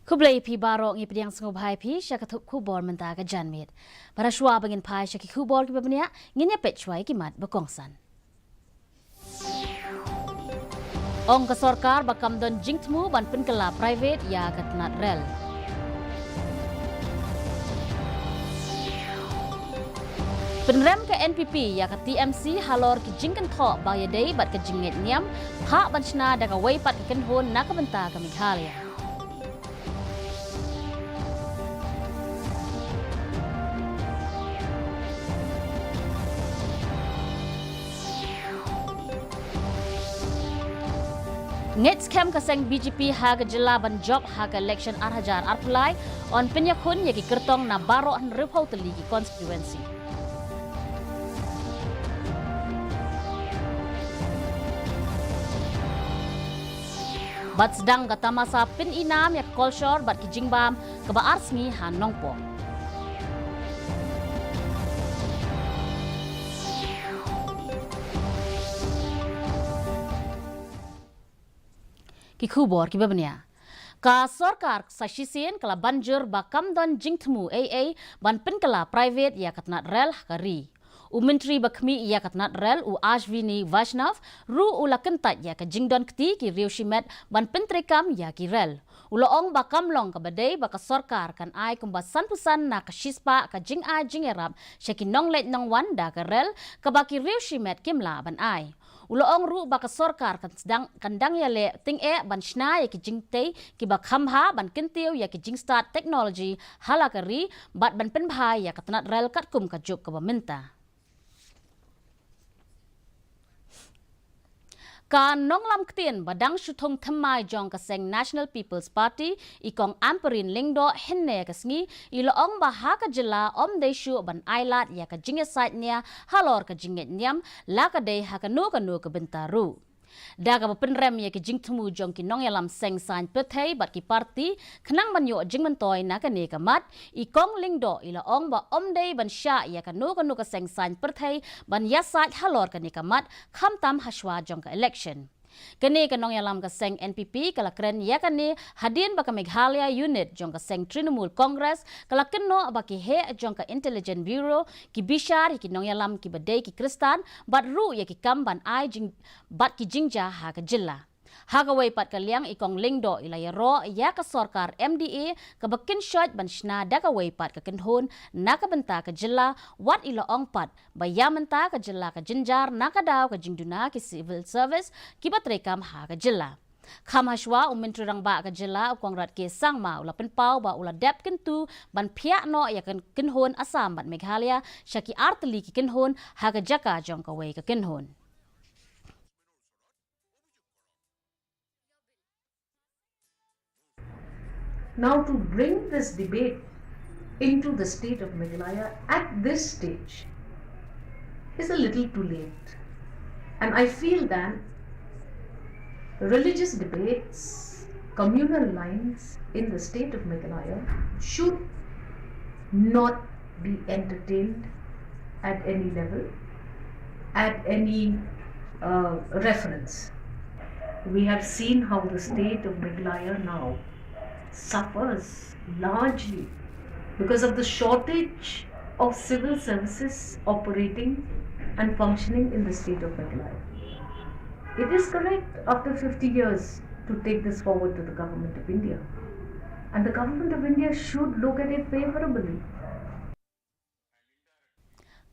Kublai pi barok ngi pediang sengobai pi syakatup kubor mentah ke janmit. Para syua bangin pai syaki kubor ki babnia nginya pechwai kimat bakongsan. Ong ke sorkar bakam don jingtmu ban penkela private ya katnat rel. Penrem ke NPP ya ke TMC halor ki jingkan thok bayadai bat ke jingit niam hak banchna daga waipat ke kenhon nakabenta ke Meghalaya. Ngets kem kaseng BJP haga jela ban job haga election arhajar arpulai on penyakun yaki kertong na baro han ripau teli ki constituency. Bat sedang kata masa pin inam yak kolshor bat ki jingbam keba arsmi han nongpo. Ki khubor ki babnia ka sarkar sashisin kala banjur bakam don jingtmu AA ban penkala private ya katnat rel kari u menteri bakmi ya katnat rel u Ashwini Vaishnav ru ula kentat ya ka jingdon kti ki riushimet ban pentrekam ya ki rel uloong bakam long ka badai baka sarkar kan ai kumbasan pusan na ka shispa ka jing a jing erap syaki nong let nong wan da ka rel ka baki riushimet kimla ban ai Uloong ru baka sorkar kan sedang kandang ya le ting ban shna ya ki jingte ki bakham ha ban kintiu ya ki jingstart technology halakari bat ban penbhai ya katnat rel kat kum ka juk ka baminta. Ka nonglam ktien badang syuthong thamai jong ka seng National People's Party ikong amperin lingdo henne kasngi iloong baha ka jela om deshu ban ailat ya ka jinge site nia halor ka jinge nyam la ka de ha ka no ka bentaru. Daga penrem ya ki jingtmu jong ki nong yalam seng san pethei bat ki parti khnang banyo jingmentoy na ka ne ka mat ikong lingdo iloong ba om dei ban sha ya ka no ka seng san pethei ban yasat halor ka ne ka mat kham tam hashwa jong ka election. Kani kanong yalam ka seng NPP kala kren ya kani hadin baka Meghalaya unit jong ka seng Trinamool Congress kala kenno baki he jong ka Intelligence Bureau ki bishar ki nong yalam ki badai ki Kristan bat ru ya ki kamban ai jing bat ki jingja ha ka jilla. Hagaway pat kaliang ikong lingdo ilayaro ya ka sorkar MDA ka bakin shot ban shna dagaway pat ka kenhon nakabenta ka jilla wat iloong pat bayamenta ka jilla ka jinjar nakadaw ka jingduna ki civil service ki batrekam ha ka jilla. Khamashwa menteri rang ba ka jilla kongrat ke sangma ula penpau ba ula dep kentu ban phiak no ya kan kenhon Assam bat Meghalaya syaki arteli ki kenhon ha ka jaka jong ka way ka kenhon. Now to bring this debate into the state of Meghalaya at this stage is a little too late. And I feel that religious debates, communal lines in the state of Meghalaya should not be entertained at any level, at any reference. We have seen how the state of Meghalaya now suffers largely because of the shortage of civil services operating and functioning in the state of Meghalaya. It is correct after 50 years to take this forward to the government of India, and the government of India should look at it favorably.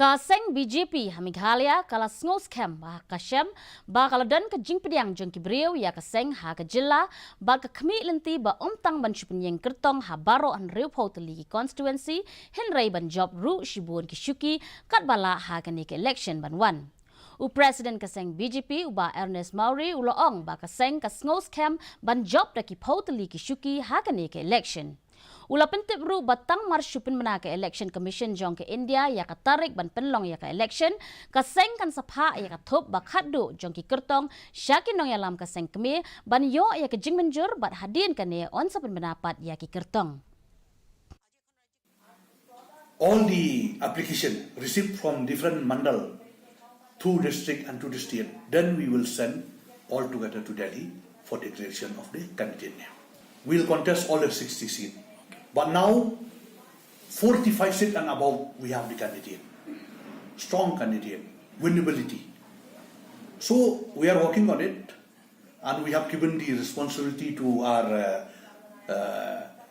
Ka seng BJP ha Meghalaya kala ngos kem ba ka shem ba kala dan ka jingpediang jong ki breu ya ka seng ha ka jilla ba ka khmi lenti ba omtang ban chupenyeng kertong ha baro an reu photeli ki constituency henrei ban job ru shibun ki shuki kat bala ha ka ni ke election ban wan. U President kaseng BJP uba Ernest Mauri uloong ba kaseng ngos kem ban job da ki photeli ki shuki ha ka ni ke election. Ula pentip ru batang marsyupin mena ke election commission jong ke India ya ka tarik ban penlong ya ka election kaseng kan sapha ya ka thop bakhadu jong ki kertong syakin nong yalam kaseng kemi ban yo ya ke jingmenjur bat hadin kane on sapin pendapat ya ki kertong. All the application received from different mandal, 2 district and 2 district, then we will send all together to Delhi for declaration of the candidate name. will contest all the 60 seats. But now, 45 seats and above, we have the candidate. Strong candidate, winnability. So we are working on it, and we have given the responsibility to our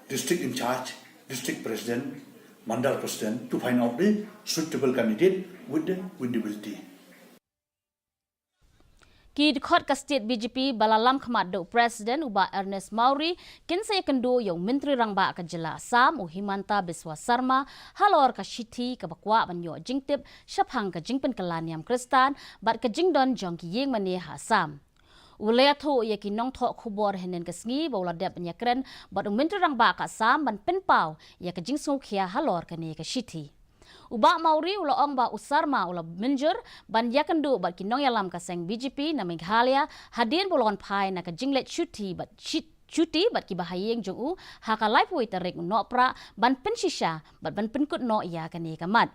district in charge, district president, mandal president, to find out the suitable candidate with the winnability. Ki dekat ke state BJP balalam khmat do Presiden uba Ernest Mauri kin saya kendo yang Menteri Rangba ke Jela Assam Himanta Biswa Sarma halor ke Shiti ke bakwa banyo jingtip syapang ke jingpen kelan yam Kristan bat ke jingdon jong ki yeng mani Assam. Ulaya tho ya ki nong tho khubor henen ke sngi bola dep nyakren bat Menteri Rangba ke Assam ban penpau ya ke jing khia halor ke ni ke Shiti. Ubak Mauri ula ong ba usarma ula minjur ban yakendu bat kinong yalam kaseng BJP na Meghalaya hadin bolon pai na ka jinglet cuti bat ki bahayeng jong u haka lai pui tarik no pra ban pensisha bat ban penkut no ya kani kamat.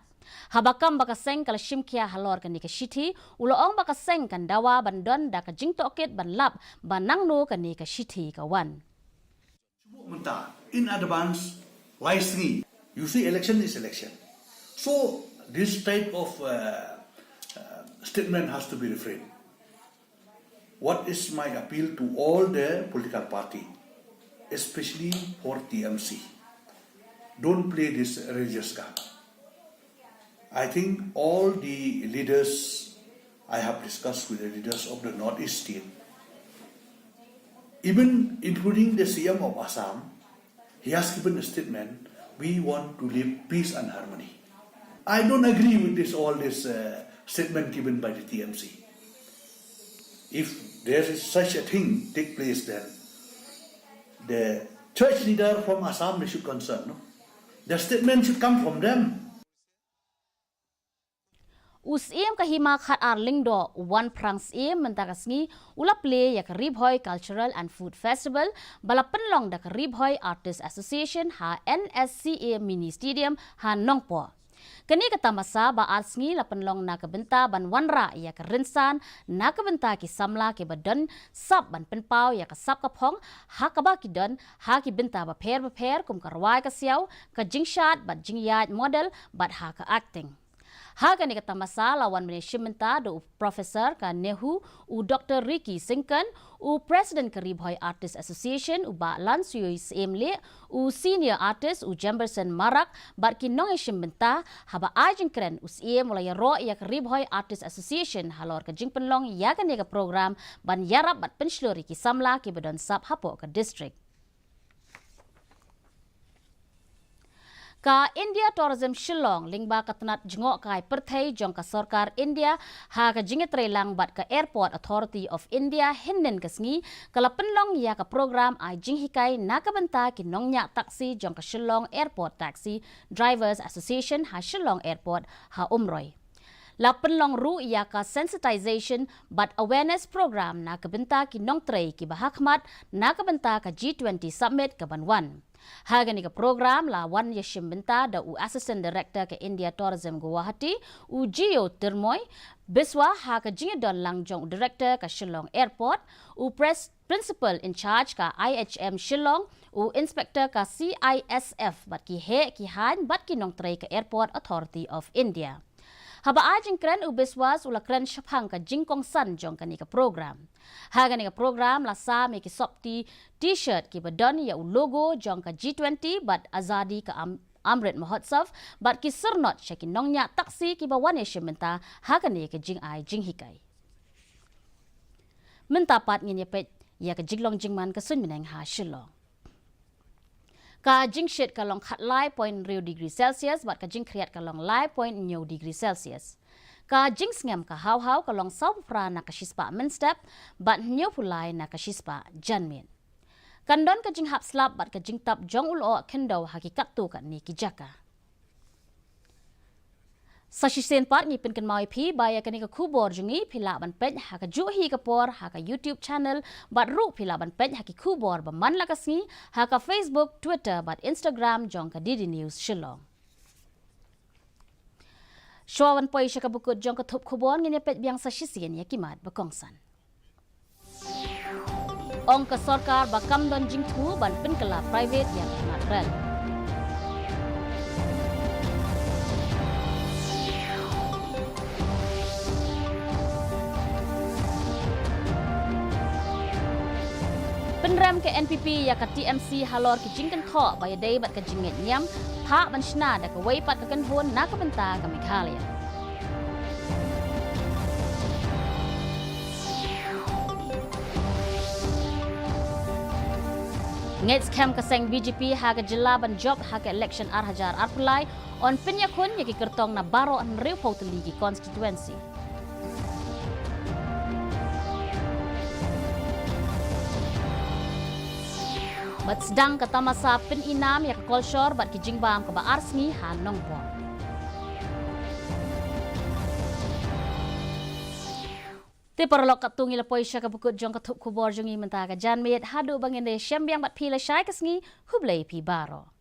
Habakam bakaseng kala shimkia halor kani ka shiti ula ong bakaseng kan dawa ban don da ka jing toket ban lap ban nang no kani ka shiti kawan. In advance, wisely, you see election is election. So this type of statement has to be refrained. What is my appeal to all the political party, especially for TMC? Don't play this religious card. I think all the leaders, I have discussed with the leaders of the Northeast state, even including the CM of Assam, he has given a statement, we want to live peace and harmony. I don't agree with all this statement given by the TMC. If there is such a thing take place, then the church leader from Assam they should concern. No? The statement should come from them. Usiem kahima khat Arlingdo one prangs mentagasngi ulap le yak Ribhoy Cultural and Food Festival balapan long dak Ribhoy Artists Association ha NSCA Mini Stadium ha Nongpo. Kani kata masa ba arsngi lapan long na kebenta ban wanra ya ke rinsan na kebenta ki samla ke badan sab ban penpau ya ke sab kapong ha kaba ki don ha ki benta ba per kum karwai ka siaw ka jingshat bat jingyat model bat ha ka acting. Ha kani kata masa lawan managementa do Profesor ka Nehu u Dr. Ricky Singkan u President ka Ribhoy Artist Association u ba Lansui Semle u Senior Artist u Jemberson Marak bat kinong menta haba ajeng kren u siem mulai ro ya ka Ribhoy Artist Association halor ka jingpenlong ya kan ya ka program ban yarap bat penslori ki samla ki badon sab hapo ka district. Ka India Tourism Shillong lingba katanat jengok kai perthai jong ka sarkar India ha ka jinget lang bat ka Airport Authority of India hinnen kasngi kala penlong ya ka program ai jinghikai nakabenta kinong nya taksi jong ka Shillong Airport Taxi Drivers Association ha Shillong Airport ha umroy. La penlong ru ya ka sensitization but awareness program nakabenta kinong tray ki bahakmat nakabenta ka G20 Summit ka Banwan. Hagani ka program la wan yashim benta da u Assistant Director ke India Tourism Guwahati u Gio Termoy biswa ha ka jingdon langjong Director ka Shillong Airport u Principal in Charge ka IHM Shillong u Inspector ka CISF bat ki he ki han bat kinong tray ka Airport Authority of India. Haba ajing kren ubiswas ula kren syapang ka jingkong san jong kani ka program. Haga ni ka program la sa me ki sopti t-shirt ki badon ya u logo jong ka G20 bat azadi ka Amrit Mahotsav bat ki sernot syakin nongnya taksi ki bawan ya syementa haga ni ka jing ai jing hikai. Mentapat ngin pet ya ka jiglong jingman ka sun minang ha Shillong. Ka jing shit ka long khat lai point rio degree Celsius bat ka jing kriat ka long lai point nyo degree Celsius. Ka jing ngam ka haw ka long saw pra na ka shispa men step bat nyo pulai na ka shispa janmin. Kandon ka jing hap slap bat ka jing tap jong ulo kendo hakikat tu ka ni ki jaka. Sa shisen part ni pinkan mau pi baya kani ka kubor jungi pila ban pej ha ka juhi ka por ha ka YouTube channel bat ru pila ban pej ha ki kubor ba man la kasni ha ka Facebook Twitter bat Instagram jong ka Didi News Shillong. Shwawan poi sya ka bukut jong ka thup kubor ngini pej biang sa shisen ya kimat ba kongsan. ong ka sarkar bakam don jing thu ban penkala private yang natural. Penram ke NPP ya ka TMC halor ki jingkan tho bay day bat ka jinget nyam pha ban shna da ka wei pat ka kan hon na ka benta ka Meghalaya. Ngets kem ka seng BJP ha ka jila ban job ha ka election hajar arpulai on pinya kun ya ki kertong na baro an riu potli ki constituency. Bat sedang kata masa pin inam ya ke kolshor bat ki jingbam ke ba arsngi hanong po. Te perlok katungi lepoi sya ka bukut jong katup kubor jongi menta ka jan met hadu bangin de syambiang bat pila syai kesngi hublei pi baro.